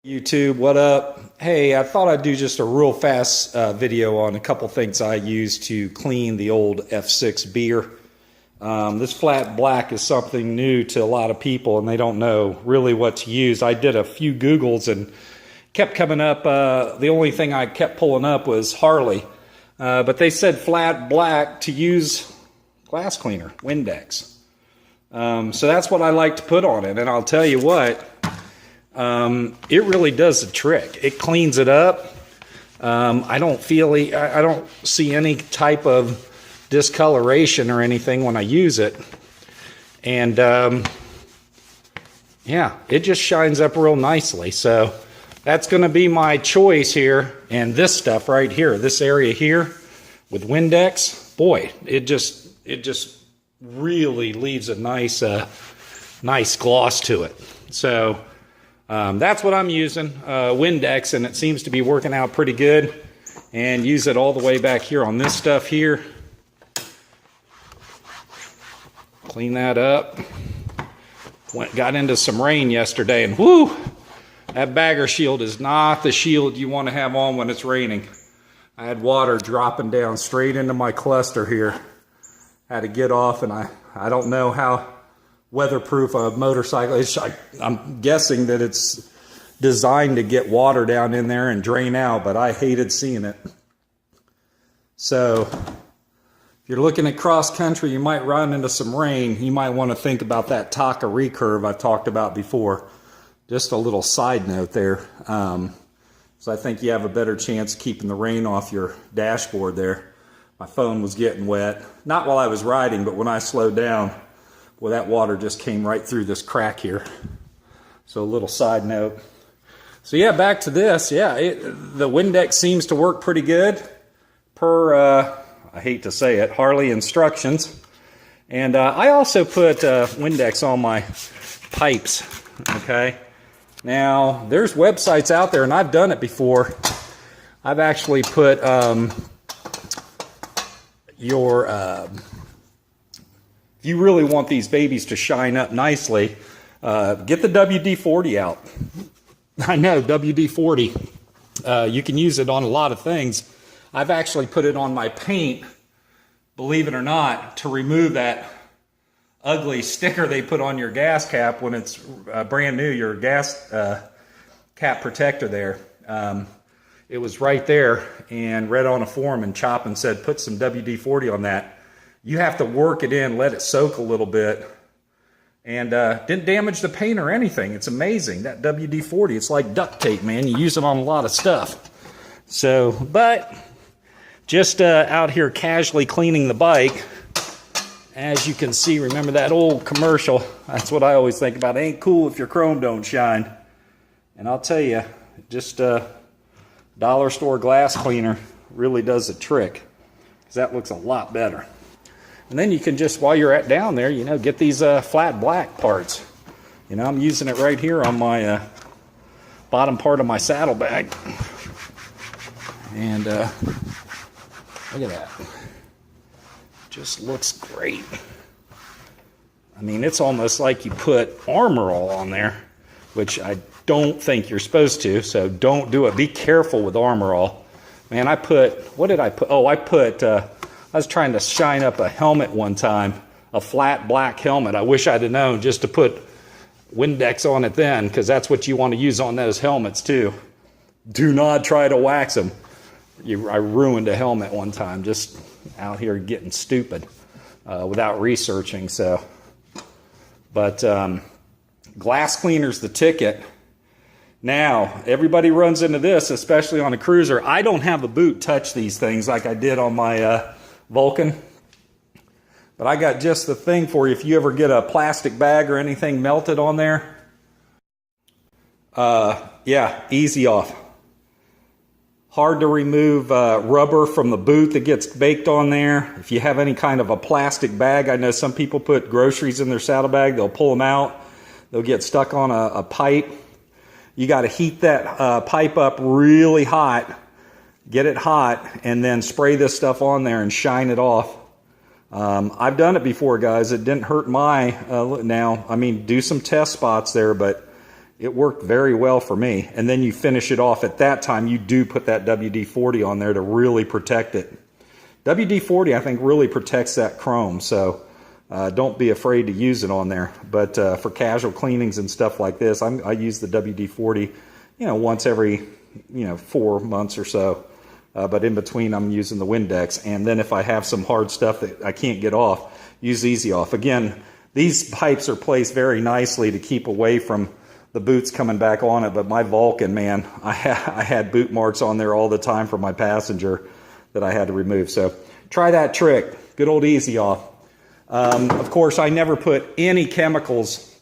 YouTube, what up? Hey, I thought I'd do just a real fast video on a couple things I use to clean the old F6B. This flat black is something new to a lot of people and they don't know really what to use. I did a few Googles and kept coming up, the only thing I kept pulling up was Harley. But they said flat black to use glass cleaner, Windex. So that's what I like to put on it, and I'll tell you what, it really does the trick. It cleans it up. I don't see any type of discoloration or anything when I use it, and yeah, it just shines up real nicely. So that's going to be my choice here. And this stuff right here, this area here with Windex, boy, it just really leaves a nice gloss to it. So that's what I'm using, Windex, and it seems to be working out pretty good. And use it all the way back here on this stuff here. Clean that up. Got into some rain yesterday, and whoo, that bagger shield is not the shield you want to have on when it's raining. I had water dropping down straight into my cluster here. Had to get off, and I don't know how weatherproof a motorcycle is. I'm guessing that it's designed to get water down in there and drain out, but I hated seeing it. So if you're looking at cross country, you might run into some rain. You might want to think about that Taka recurve I've talked about before. Just a little side note there. So I think you have a better chance of keeping the rain off your dashboard there. My phone was getting wet. Not while I was riding, but when I slowed down, well, that water just came right through this crack here. So a little side note. So yeah, back to this. Yeah, the Windex seems to work pretty good per, I hate to say it, Harley instructions. And I also put Windex on my pipes, okay? Now, there's websites out there, and I've done it before. I've actually put if you really want these babies to shine up nicely, get the WD-40 out. I know, WD-40. You can use it on a lot of things. I've actually put it on my paint, believe it or not, to remove that ugly sticker they put on your gas cap when it's brand new, your gas cap protector there. It was right there, and read on a forum and Chopin said put some WD-40 on that. You have to work it in, let it soak a little bit, and didn't damage the paint or anything. It's amazing, that WD-40. It's like duct tape, man. You use it on a lot of stuff. So, but just out here casually cleaning the bike. As you can see, remember that old commercial? That's what I always think about. It ain't cool if your chrome don't shine. And I'll tell you, just dollar store glass cleaner really does the trick, because that looks a lot better. And then you can just, while you're down there, you know, get these flat black parts. You know, I'm using it right here on my bottom part of my saddlebag. And look at that. Just looks great. I mean, it's almost like you put Armor All on there, which I don't think you're supposed to, so don't do it. Be careful with Armor All. Man, I put, what did I put? Oh, I was trying to shine up a helmet one time, a flat black helmet. I wish I'd have known just to put Windex on it then, because that's what you want to use on those helmets too. Do not try to wax them. I ruined a helmet one time, just out here getting stupid without researching. So, but glass cleaner's the ticket. Now, everybody runs into this, especially on a cruiser. I don't have a boot touch these things like I did on my Vulcan, but I got just the thing for you. If you ever get a plastic bag or anything melted on there, yeah, easy off. Hard to remove rubber from the boot that gets baked on there. If you have any kind of a plastic bag, I know some people put groceries in their saddlebag, they'll pull them out, they'll get stuck on a pipe. You got to heat that pipe up really hot, get it hot, and then spray this stuff on there and shine it off. I've done it before, guys. It didn't hurt my, now, I mean, do some test spots there, but It worked very well for me. And then you finish it off. At that time, you do put that WD-40 on there to really protect it. WD-40, I think, really protects that chrome, so don't be afraid to use it on there. But for casual cleanings and stuff like this, I use the WD-40, once every, 4 months or so. But in between, I'm using the Windex. And then if I have some hard stuff that I can't get off, use Easy Off. Again, these pipes are placed very nicely to keep away from the boots coming back on it. But my Vulcan, man, I had boot marks on there all the time for my passenger that I had to remove. So try that trick. Good old Easy Off. Of course, I never put any chemicals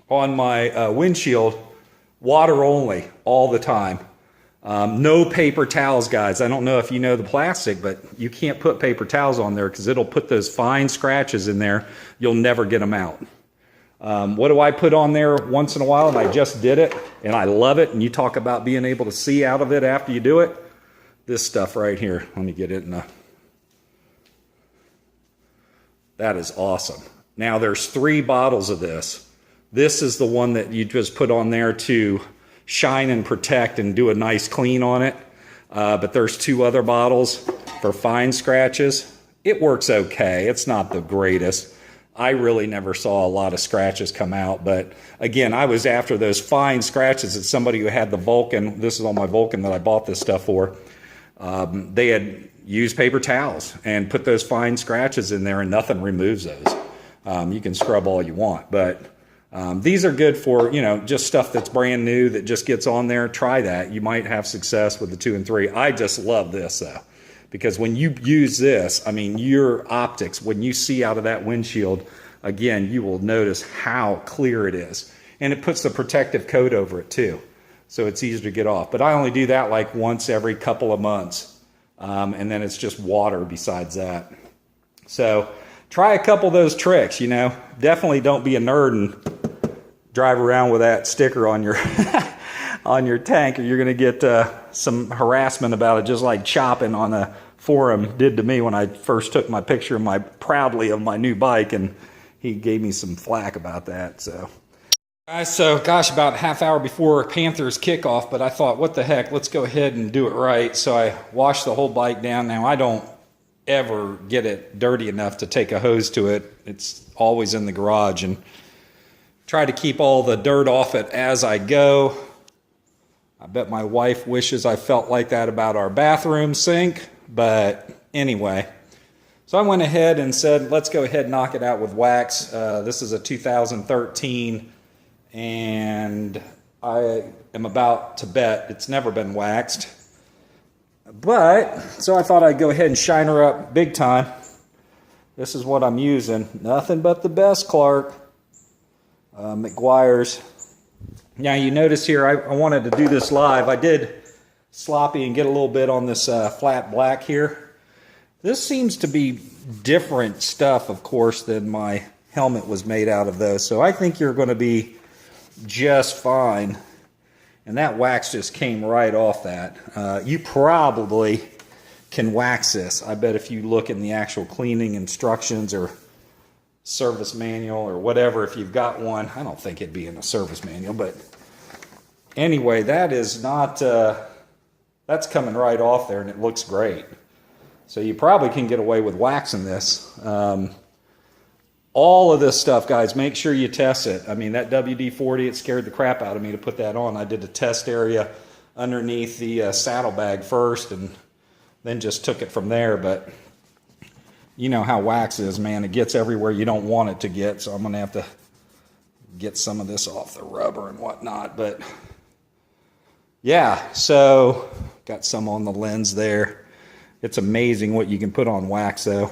on my windshield. Water only, all the time. No paper towels, guys. I don't know if you know the plastic, but you can't put paper towels on there because it'll put those fine scratches in there. You'll never get them out. What do I put on there once in a while? And I just did it, and I love it. And you talk about being able to see out of it after you do it. This stuff right here. Let me get it in the... That is awesome. Now, there's 3 bottles of this. This is the one that you just put on there to shine and protect and do a nice clean on it. But there's 2 other bottles for fine scratches. It works okay. It's not the greatest. I really never saw a lot of scratches come out. But again, I was after those fine scratches that somebody who had the Vulcan, this is on my Vulcan that I bought this stuff for, they had used paper towels and put those fine scratches in there, and nothing removes those. You can scrub all you want, but these are good for, just stuff that's brand new that just gets on there. Try that. You might have success with the 2 and 3. I just love this, though, because when you use this, I mean, your optics, when you see out of that windshield, again, you will notice how clear it is. And it puts the protective coat over it, too. So it's easier to get off. But I only do that like once every couple of months. And then it's just water besides that. So try a couple of those tricks, Definitely don't be a nerd and drive around with that sticker on your on your tank, or you're going to get some harassment about it, just like Choppin on a forum did to me when I first took my picture proudly of my new bike, and he gave me some flack about that. So, guys, gosh, about a half hour before Panthers kickoff, but I thought, what the heck, let's go ahead and do it right. So I washed the whole bike down. Now, I don't ever get it dirty enough to take a hose to it. It's always in the garage, and try to keep all the dirt off it as I go. I bet my wife wishes I felt like that about our bathroom sink, but anyway. So I went ahead and said, let's go ahead and knock it out with wax. This is a 2013, and I am about to bet it's never been waxed. But, so I thought I'd go ahead and shine her up big time. This is what I'm using. Nothing but the best, Clark. McGuire's. Now you notice here, I wanted to do this live. I did sloppy and get a little bit on this flat black here. This seems to be different stuff, of course, than my helmet was made out of, though. So I think you're going to be just fine. And that wax just came right off that. You probably can wax this. I bet if you look in the actual cleaning instructions or service manual or whatever, if you've got one, I don't think it'd be in a service manual, but anyway, that is not, that's coming right off there, and it looks great. So you probably can get away with waxing this. All of this stuff, guys, make sure you test it. I mean, that WD-40, it scared the crap out of me to put that on. I did a test area underneath the saddlebag first, and then just took it from there. But you know how wax is, man. It gets everywhere you don't want it to get, so I'm going to have to get some of this off the rubber and whatnot. But yeah, so got some on the lens there. It's amazing what you can put on wax, though.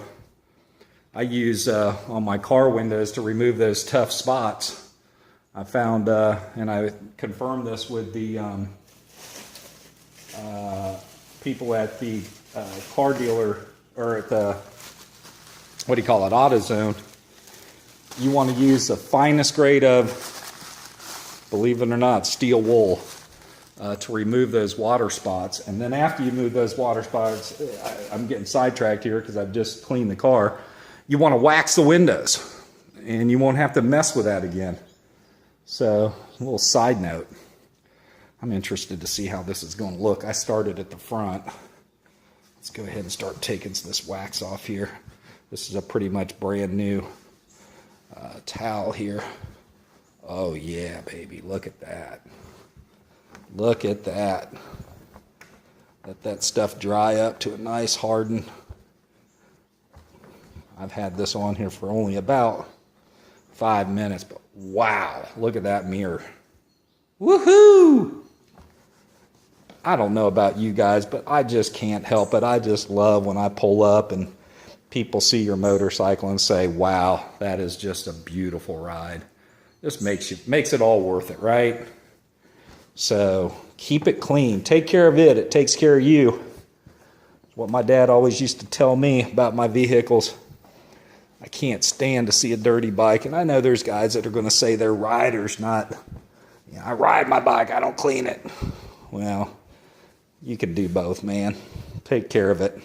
I use on my car windows to remove those tough spots. I found, and I confirmed this with the people at the car dealer, or at the, what do you call it, AutoZone. You want to use the finest grade of, believe it or not, steel wool to remove those water spots. And then after you move those water spots, I'm getting sidetracked here because I've just cleaned the car. You want to wax the windows, and you won't have to mess with that again. So, a little side note. I'm interested to see how this is going to look. I started at the front. Let's go ahead and start taking this wax off here. This is a pretty much brand new towel here. Oh yeah, baby, look at that. Look at that. Let that stuff dry up to a nice harden. I've had this on here for only about 5 minutes, but wow, look at that mirror. Woohoo! I don't know about you guys, but I just can't help it. I just love when I pull up and people see your motorcycle and say, wow, that is just a beautiful ride. Just makes it all worth it, right? So keep it clean. Take care of it. It takes care of you. It's what my dad always used to tell me about my vehicles. I can't stand to see a dirty bike. And I know there's guys that are going to say they're riders, not, I ride my bike, I don't clean it. Well, you can do both, man. Take care of it.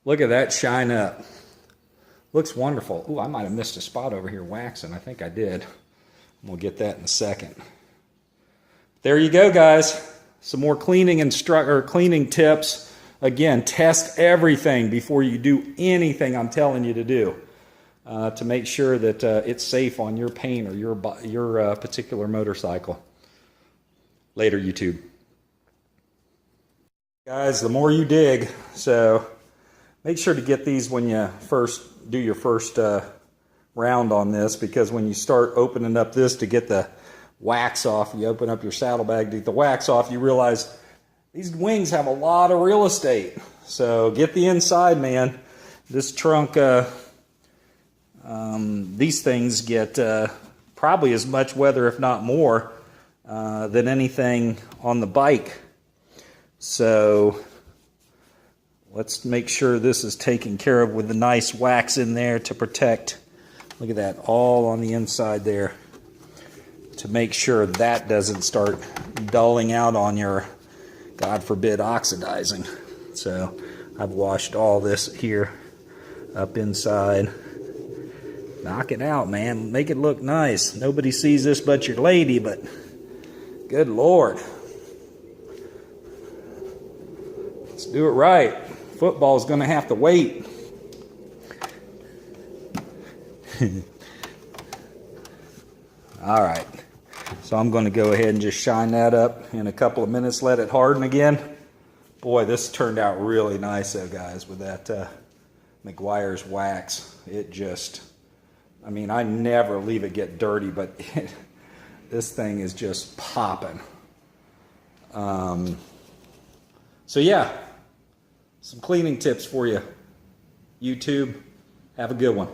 Look at that shine up. Looks wonderful. Ooh, I might have missed a spot over here waxing. I think I did. We'll get that in a second. There you go, guys. Some more cleaning cleaning tips. Again, test everything before you do anything I'm telling you to do to make sure that it's safe on your paint or your particular motorcycle. Later, YouTube. Guys, the more you dig, so make sure to get these when you first do your first round on this, because when you start opening up this to get the wax off, you open up your saddlebag to get the wax off, you realize these wings have a lot of real estate. So get the inside, man. This trunk, these things get probably as much weather, if not more, than anything on the bike. So let's make sure this is taken care of with the nice wax in there to protect. Look at that, all on the inside there, to make sure that doesn't start dulling out on your, God forbid, oxidizing. So I've washed all this here up inside. Knock it out, man. Make it look nice. Nobody sees this but your lady, but good Lord. Let's do it right. Football's going to have to wait. All right. So I'm going to go ahead and just shine that up in a couple of minutes, let it harden again. Boy, this turned out really nice though, guys, with that McGuire's wax. It just, I mean, I never leave it get dirty, but this thing is just popping. So yeah, some cleaning tips for you, YouTube. Have a good one.